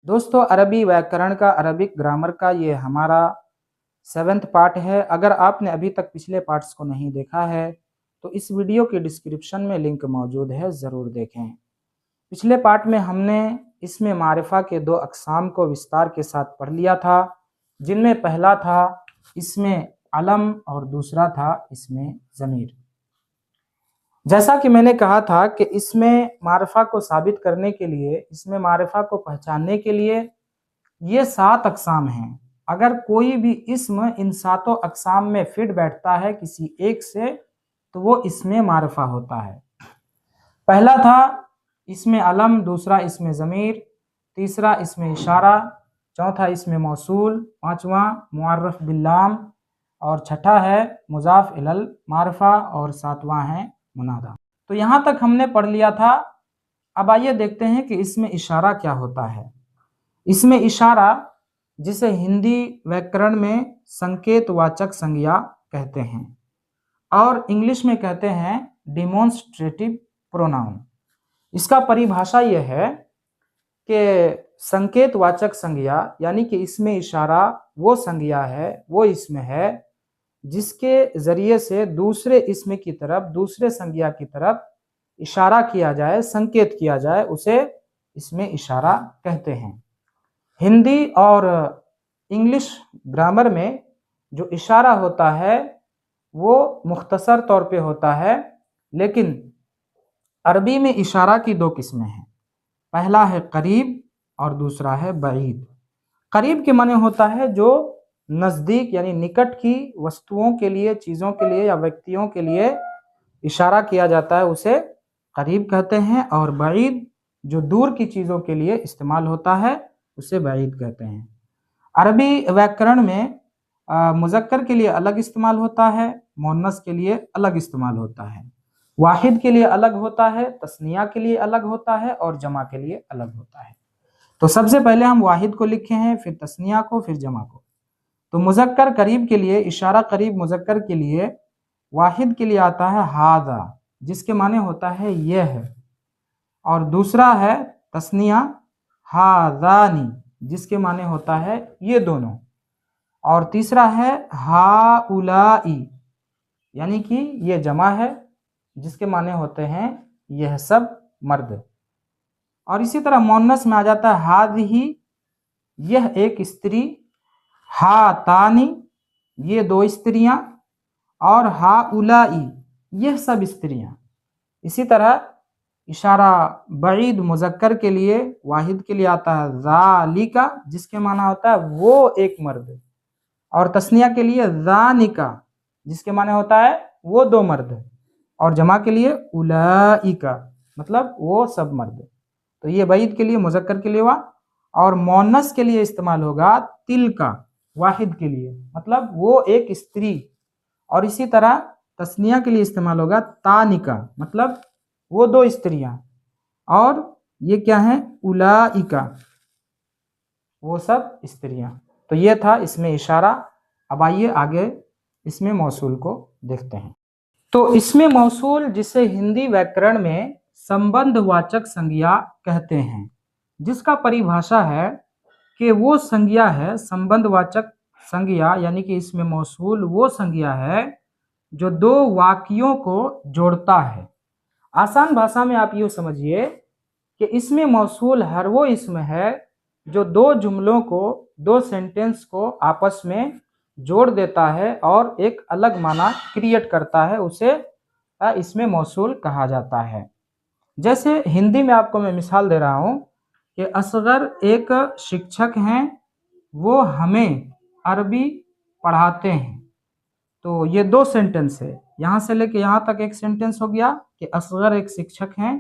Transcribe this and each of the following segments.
दोस्तों, अरबी व्याकरण का, अरबिक ग्रामर का ये हमारा 7th पार्ट है। अगर आपने अभी तक पिछले पार्ट्स को नहीं देखा है तो इस वीडियो के डिस्क्रिप्शन में लिंक मौजूद है, ज़रूर देखें। पिछले पार्ट में हमने इसमें मारिफा के 2 अक़साम को विस्तार के साथ पढ़ लिया था, जिनमें पहला था इसमें अलम और दूसरा था इसमें ज़मीर। जैसा कि मैंने कहा था कि इसमें मारिफा को साबित करने के लिए, इसमें मारिफा को पहचानने के लिए ये 7 अक़साम हैं। अगर कोई भी इस्म इन 7 अक़साम में फिट बैठता है किसी एक से, तो वो इसमें मारिफा होता है। पहला था इसमें अलम, दूसरा इसमें ज़मीर, तीसरा इसमें इशारा, चौथा इसमें मौसूल, पाँचवा मुअर्रफ बिल्लाम और छठा है मुज़ाफ इलल मारिफा और सातवां है मुनादा। तो यहाँ तक हमने पढ़ लिया था। अब आइए देखते हैं कि इसमें इशारा क्या होता है। इसमें इशारा, जिसे हिंदी व्याकरण में संकेतवाचक संज्ञा कहते हैं और इंग्लिश में कहते हैं डिमॉन्स्ट्रेटिव प्रोनाउन। इसका परिभाषा यह है कि संकेतवाचक संज्ञा यानी कि इसमें इशारा वो संज्ञा है, वो इसम है जिसके ज़रिए से दूसरे इसम की तरफ, दूसरे संज्ञा की तरफ इशारा किया जाए, संकेत किया जाए, उसे इसमें इशारा कहते हैं। हिंदी और इंग्लिश ग्रामर में जो इशारा होता है वो मुख्तसर तौर पे होता है, लेकिन अरबी में इशारा की 2 किस्में हैं। पहला है करीब और दूसरा है बईद। करीब के माने होता है जो नज़दीक यानी निकट की वस्तुओं के लिए, चीज़ों के लिए या व्यक्तियों के लिए इशारा किया जाता है, उसे करीब कहते हैं। और बईद जो दूर की चीज़ों के लिए इस्तेमाल होता है, उसे बईद कहते हैं। अरबी व्याकरण में मुज़क्कर के लिए अलग इस्तेमाल होता है, मुअन्नस के लिए अलग इस्तेमाल होता है, वाहिद के लिए अलग होता है, तस्निया के लिए अलग होता है और जमा के लिए अलग होता है। तो सबसे पहले हम वाहिद को लिखे हैं, फिर तस्निया को, फिर जमा को। तो मुज़क्कर करीब के लिए, इशारा करीब मुज़क्कर के लिए, वाहिद के लिए आता है हादा, जिसके माने होता है यह है, और दूसरा है तस्निया हादानी, जिसके माने होता है ये दोनों, और तीसरा है हाउलाई, यानी कि ये जमा है, जिसके माने होते हैं यह सब मर्द। और इसी तरह मुअन्नस में आ जाता है हादिही, यह एक स्त्री, हातानी, ये 2 स्त्रियां, और हाउलाई, यह सब स्त्रियां। इसी तरह इशारा बईद मुज़क्कर के लिए, वाहिद के लिए आता है ज़ालिका, जिसके माना होता है वो एक मर्द, और तस्निया के लिए ज़ानिका, जिसके माने होता है वो 2 मर्द, और जमा के लिए उलाइका, मतलब वो सब मर्द। तो ये बईद के लिए, मुज़क्कर के लिए हुआ। और मुअन्नस के लिए इस्तेमाल होगा तिलका, वाहिद के लिए, मतलब वो एक स्त्री। और इसी तरह तस्निया के लिए इस्तेमाल होगा तानिका, मतलब वो 2 स्त्रियां, और ये क्या है उलाइका, वो सब स्त्रियां। तो ये था इसमें इशारा। अब आइए आगे इसमें मौसूल को देखते हैं। तो इसमें मौसूल, जिसे हिंदी व्याकरण में संबंधवाचक संज्ञा कहते हैं, जिसका परिभाषा है कि वो संज्ञा है, संबंधवाचक संज्ञा यानी कि इसमें मौसूल वो संज्ञा है जो 2 वाक्यों को जोड़ता है। आसान भाषा में आप यूँ समझिए कि इसमें मौसूल हर वो इसम है जो 2 जुमलों को, 2 सेंटेंस को आपस में जोड़ देता है और एक अलग माना क्रिएट करता है, उसे इसमें मौसूल कहा जाता है। जैसे हिंदी में आपको मैं मिसाल दे रहा हूँ कि असगर एक शिक्षक हैं, वो हमें अरबी पढ़ाते हैं। तो ये 2 सेंटेंस है, यहाँ से लेके यहाँ तक एक सेंटेंस हो गया कि असगर एक शिक्षक हैं,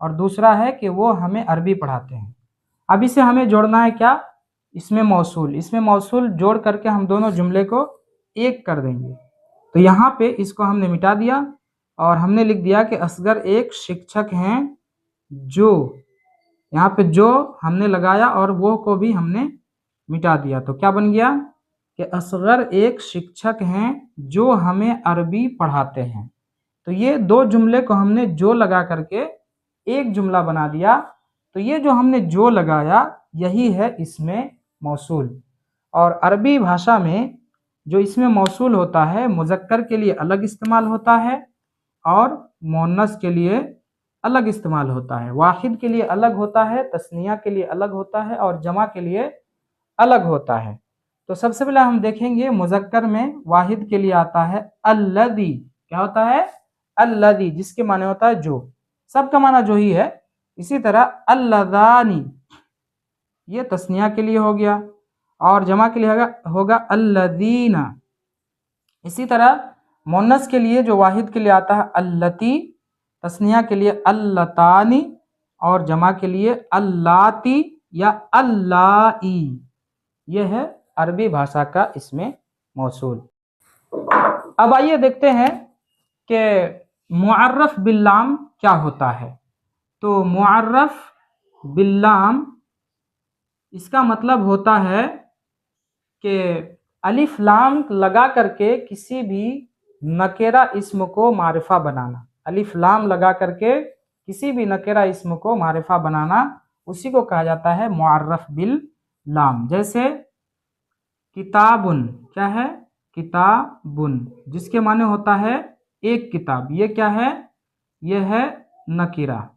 और दूसरा है कि वो हमें अरबी पढ़ाते हैं। अब इसे हमें जोड़ना है क्या, इसमें मौसूल। इसमें मौसूल जोड़ करके हम दोनों जुमले को एक कर देंगे। तो यहाँ पे इसको हमने मिटा दिया और हमने लिख दिया कि असगर एक शिक्षक हैं जो, यहाँ पे जो हमने लगाया और वो को भी हमने मिटा दिया। तो क्या बन गया कि असगर एक शिक्षक हैं जो हमें अरबी पढ़ाते हैं। तो ये 2 जुमले को हमने जो लगा करके एक जुमला बना दिया। तो ये जो हमने जो लगाया, यही है इसमें मौसूल। और अरबी भाषा में जो इसमें मौसूल होता है मुज़क्कर के लिए अलग इस्तेमाल होता है और मुअन्नस के लिए अलग इस्तेमाल होता है। वाहिद के लिए अलग होता है, तस्निया के लिए अलग होता है और जमा के लिए अलग होता है। तो सबसे पहले हम देखेंगे मुज़क्कर में वाहिद के लिए आता है अल्लज़ी। क्या होता है? अल्लज़ी, जिसके माने होता है जो, सबका माना जो ही है। इसी तरह अल्लज़ानी, ये तस्निया के लिए हो गया और जमा के लिए होगा अल्लज़ीना। इसी तरह मुअन्नस के लिए जो वाहिद के लिए आता है अल्लती, तस्निया के लिए अल्लतानी और जमा के लिए अल्लाती या अल्लाई। यह है अरबी भाषा का इसमें मौसूल। अब आइए देखते हैं कि मुअर्रफ बिल्लाम क्या होता है। तो मुअर्रफ बिल्लाम, इसका मतलब होता है कि अलिफ लाम लगा करके किसी भी नकेरा इस्म को मारिफा बनाना। अलिफ लाम लगा करके किसी भी नकेरा इस्म को मारिफा बनाना, उसी को कहा जाता है मुअर्रफ बिल लाम। जैसे किताबुन, क्या है? किताबुन, जिसके माने होता है एक किताब। ये क्या है? ये है नकीरा,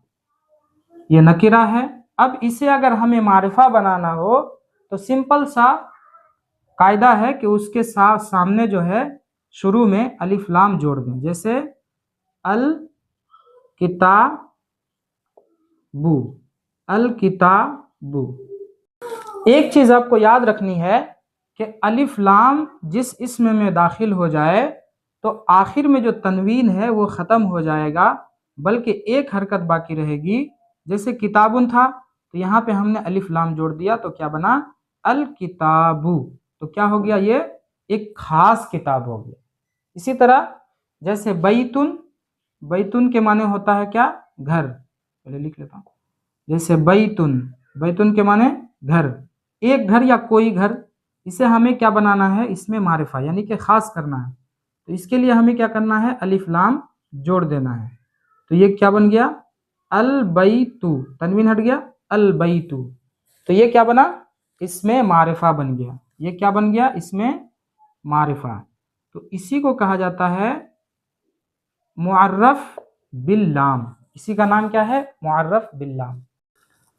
ये नकीरा है। अब इसे अगर हमें मारिफा बनाना हो तो सिंपल सा कायदा है कि उसके सामने जो है शुरू में अलिफ लाम जोड़ दें। जैसे अल किताबु, अल किताबु। एक चीज आपको याद रखनी है कि अलिफ लाम जिस इसम में दाखिल हो जाए तो आखिर में जो तनवीन है वो ख़त्म हो जाएगा, बल्कि एक हरकत बाकी रहेगी। जैसे किताबुन था तो यहाँ पे हमने अलिफ लाम जोड़ दिया तो क्या बना? अल किताबु। तो क्या हो गया? ये एक खास किताब हो गया। इसी तरह जैसे बैतुन, बैतुन के माने होता है क्या? घर। पहले लिख लेता हूँ। जैसे बैतुन, बैतुन के माने घर, एक घर या कोई घर। इसे हमें क्या बनाना है? इसमें मारिफा यानी कि खास करना है। तो इसके लिए हमें क्या करना है? अलिफ लाम जोड़ देना है। तो ये क्या बन गया? अल बैतु, तनवीन हट गया, अल बैतु। तो ये क्या बना? इसमें मारिफा बन गया। ये क्या बन गया? इसमें मारिफा। तो इसी को कहा जाता है मुअर्रफ बिल्लाम। इसी का नाम क्या है? मुअर्रफ बिल्लाम।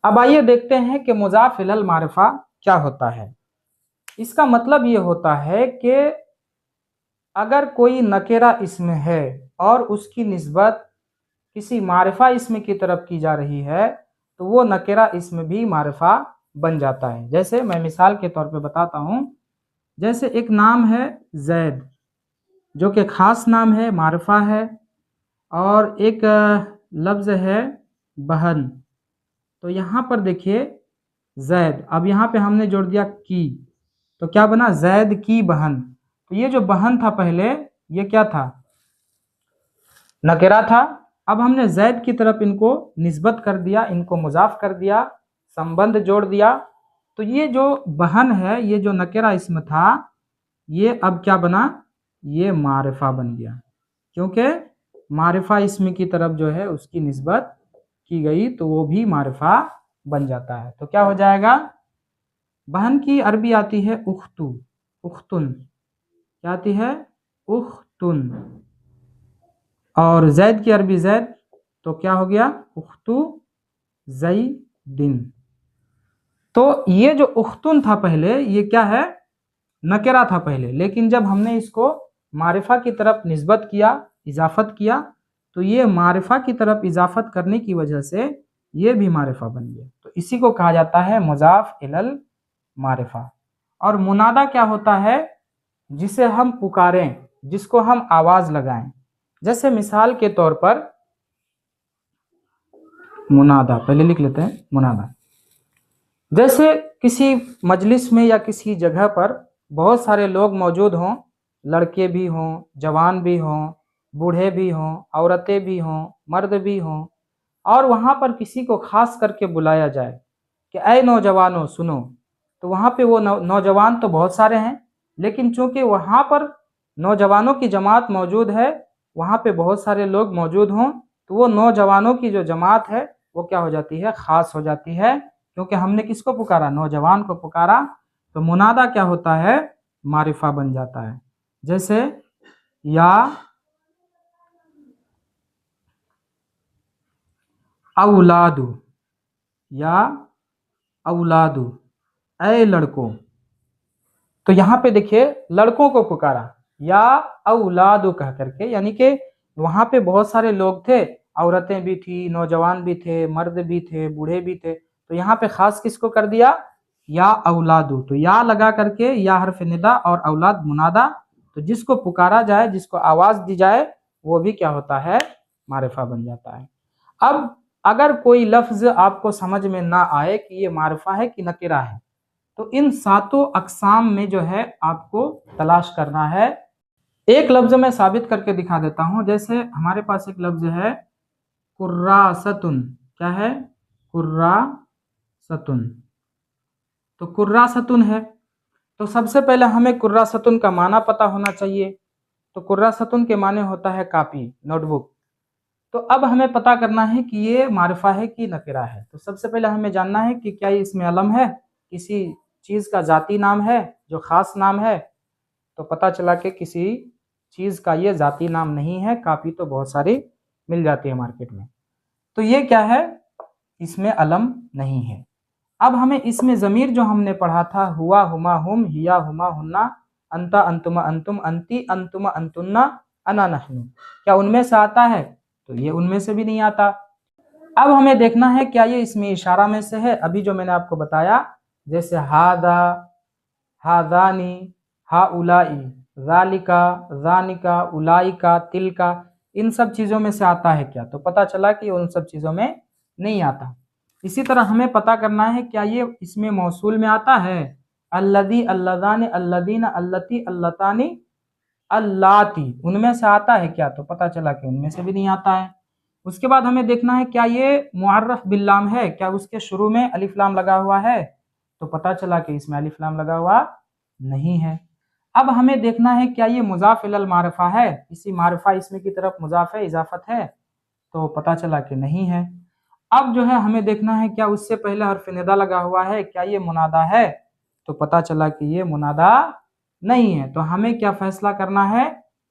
अब आइए देखते हैं कि मुज़ाफ इलल मारिफा क्या होता है। इसका मतलब ये होता है कि अगर कोई नकेरा इसम है और उसकी निस्बत किसी मारिफा इसम की तरफ की जा रही है तो वो नकेरा इसम भी मारिफा बन जाता है। जैसे मैं मिसाल के तौर पे बताता हूँ। जैसे एक नाम है जैद, जो कि खास नाम है, मारिफा है, और एक लफ्ज़ है बहन। तो यहाँ पर देखिए जैद, अब यहाँ पे हमने जोड़ दिया की, तो क्या बना? जैद की बहन। तो ये जो बहन था पहले, ये क्या था? नकेरा था। अब हमने जैद की तरफ इनको निस्बत कर दिया, इनको मुजाफ कर दिया, संबंध जोड़ दिया। तो ये जो बहन है, ये जो नकेरा इसम था, ये अब क्या बना? ये मारिफा बन गया, क्योंकि मारिफा इसम की तरफ जो है उसकी निस्बत की गई तो वो भी मारिफा बन जाता है। तो क्या हो जाएगा? बहन की अरबी आती है उख्तु, उख्तुन। क्या आती है? उख्तुन। और जैद की अरबी जैद, तो क्या हो गया? उख्तु जैदिन। तो ये जो उख्तुन था पहले, ये क्या है? नकेरा था पहले, लेकिन जब हमने इसको मारिफा की तरफ निस्बत किया, इजाफत किया, तो ये मारिफा की तरफ इजाफत करने की वजह से ये भी मारिफा बन गया। तो इसी को कहा जाता है मुजाफ इलल मारिफा। और मुनादा क्या होता है? जिसे हम पुकारें, जिसको हम आवाज लगाएं। जैसे मिसाल के तौर पर मुनादा, पहले लिख लेते हैं मुनादा। जैसे किसी मजलिस में या किसी जगह पर बहुत सारे लोग मौजूद हों, लड़के भी हों, जवान भी हों, बूढ़े भी हों, औरतें भी हों, मर्द भी हों, और वहाँ पर किसी को खास करके बुलाया जाए कि ऐ नौजवानों सुनो। तो वहाँ पे वो नौजवान तो बहुत सारे हैं, लेकिन चूंकि वहाँ पर नौजवानों की जमात मौजूद है, वहाँ पे बहुत सारे लोग मौजूद हों, तो वो नौजवानों की जो जमात है वो क्या हो जाती है? ख़ास हो जाती है। क्योंकि हमने किसको पुकारा, नौजवान को पुकारा, तो मुनादा क्या होता है, मारिफा बन जाता है। जैसे या औलादू, या औलादू, ऐ लड़कों। तो यहाँ पे देखिए लड़कों को पुकारा या औलादू कह करके, यानी कि वहां पे बहुत सारे लोग थे, औरतें भी थी, नौजवान भी थे, मर्द भी थे, बूढ़े भी थे, तो यहाँ पे खास किसको कर दिया, या औलादू। तो या लगा करके, या हर्फ निदा और औलाद मुनादा, तो जिसको पुकारा जाए, जिसको आवाज दी जाए, वो भी क्या होता है, मारिफा बन जाता है। अब अगर कोई लफ्ज आपको समझ में ना आए कि ये मारिफा है कि नकिरा है, तो इन सातों अकसाम में जो है आपको तलाश करना है। एक लफ्ज मैं साबित करके दिखा देता हूं। जैसे हमारे पास एक लफ्ज है कुर्रासतुन, क्या है, कुर्रासतुन। तो कुर्रासतुन है, तो सबसे पहले हमें कुर्रासतुन का माना पता होना चाहिए। तो कुर्रासतुन के माने होता है कापी, नोटबुक। तो अब हमें पता करना है कि ये मारिफा है कि नकिरा है। तो सबसे पहले हमें जानना है कि क्या इसमें अलम है, किसी चीज का जाती नाम है, जो खास नाम है। तो पता चला कि किसी चीज का ये जाती नाम नहीं है। कापी तो बहुत सारी मिल जाती है मार्केट में। तो ये क्या है, इसमें अलम नहीं है। अब हमें इसमें जमीर जो हमने पढ़ा था, हुआ, हुमा, हुम, हिया, हुमा, हुन्ना, अंता, अंतुमा, अंतुम, अंती, अंतुमा, अंतुन्ना, अना, नहनु, क्या उनमें से आता है? तो ये उनमें से भी नहीं आता। अब हमें देखना है क्या ये इसमें इशारा में से है। अभी जो मैंने आपको बताया, जैसे हादा, हादानी, हाउलाई, जालिका, जानिका, उलाइका, तिलका, इन सब चीजों में से आता है क्या? तो पता चला कि उन सब चीजों में नहीं आता। इसी तरह हमें पता करना है क्या ये इसमें मौसूल में आता है, अल्लदी, अल्लदानी, अल्लदीना, अल्लती, अल्लतानी, अल्लाती, उनमें से आता है क्या? तो पता चला कि उनमें से भी नहीं आता है। उसके बाद हमें देखना है क्या ये मुअर्रफ बिल्लाम है, क्या उसके शुरू में अलिफ लाम लगा हुआ है? तो पता चला कि इसमें अलिफ लाम लगा हुआ नहीं है। अब हमें देखना है क्या ये मुजाफ इलल मारिफा है, इसी मारिफा इसमें की तरफ मुजाफ है, इजाफत है? तो पता चला कि नहीं है। अब जो है हमें देखना है क्या उससे पहले हर्फ निदा लगा हुआ है, क्या ये मुनादा है? तो पता चला कि ये मुनादा नहीं है। तो हमें क्या फैसला करना है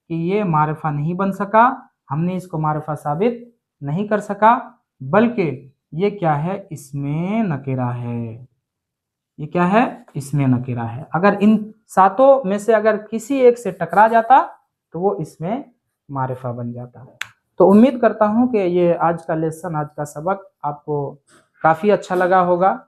कि ये मारिफा नहीं बन सका, हमने इसको मारिफा साबित नहीं कर सका, बल्कि ये क्या है, इसमें नकिरा है। ये क्या है, इसमें नकिरा है। अगर इन सातों में से अगर किसी एक से टकरा जाता तो वो इसमें मारिफा बन जाता। तो उम्मीद करता हूं कि ये आज का लेसन, आज का सबक आपको काफ़ी अच्छा लगा होगा।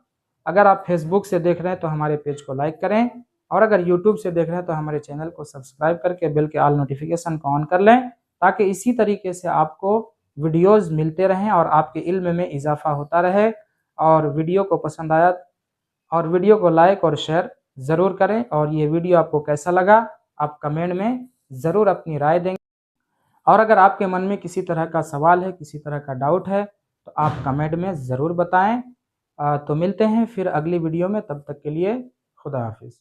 अगर आप फेसबुक से देख रहे हैं तो हमारे पेज को लाइक करें, और अगर यूट्यूब से देख रहे हैं तो हमारे चैनल को सब्सक्राइब करके बेल के ऑल नोटिफिकेशन को ऑन कर लें, ताकि इसी तरीके से आपको वीडियोज़ मिलते रहें और आपके इल्म में इजाफा होता रहे। और वीडियो को पसंद आया और वीडियो को लाइक और शेयर ज़रूर करें। और ये वीडियो आपको कैसा लगा आप कमेंट में ज़रूर अपनी राय देंगे। और अगर आपके मन में किसी तरह का सवाल है, किसी तरह का डाउट है, तो आप कमेंट में ज़रूर बताएं। तो मिलते हैं फिर अगली वीडियो में, तब तक के लिए खुदा हाफिज़।